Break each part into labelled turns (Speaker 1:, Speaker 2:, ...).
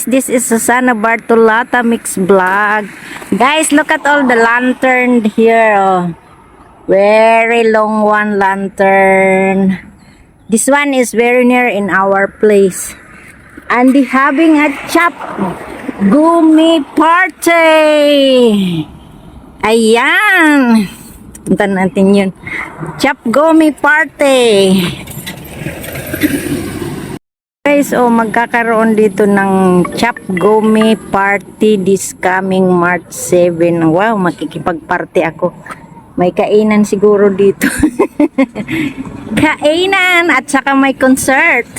Speaker 1: guys, this is Susana Bartolata Mix Vlog. Guys, look at all the lantern here. Oh. Very long one lantern. This one is very near in our place. And they having a chop gumi party. Ayan. Punta natin yun. Chop gumi party. Guys, magkakaroon dito ng Chop Gumi Party this coming March 7. Wow, makikipag-party ako. May kainan siguro dito. Kainan at saka may concert.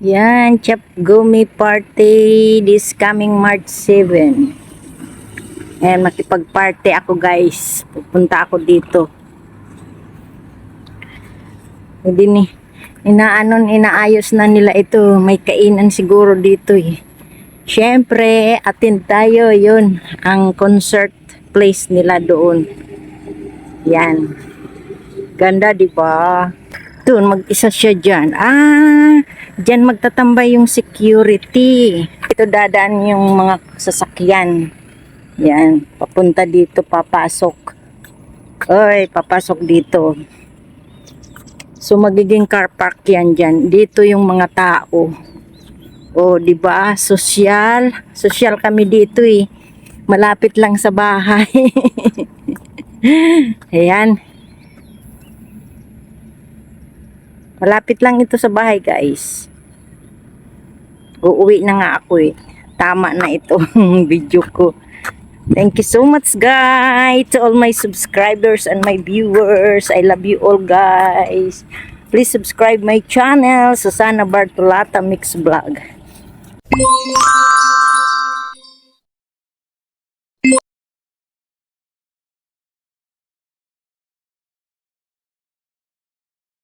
Speaker 1: Yan, Chop Gumi Party this coming March 7. Ayan, makipag-party ako guys. Pupunta ako dito. Hindi ni inaayos na nila ito. May kainan siguro dito eh. Syempre, attend tayo. Yun, ang concert place nila doon. Yan. Ganda, di ba? Doon, mag-isa siya dyan. Dyan magtatambay yung security. Ito dadaan yung mga sasakyan. Yan, papunta dito, papasok. Oy, papasok dito. So magiging car park yan dyan. Dito yung mga tao. O, di ba? Social kami dito eh. Malapit lang sa bahay. Ayan. Malapit lang ito sa bahay, guys. Uuwi na nga ako eh. Tama na ito video ko. Thank you so much, guys, to all my subscribers and my viewers. I love you all, guys. Please subscribe my channel, Susana Bartolata Mix Vlog.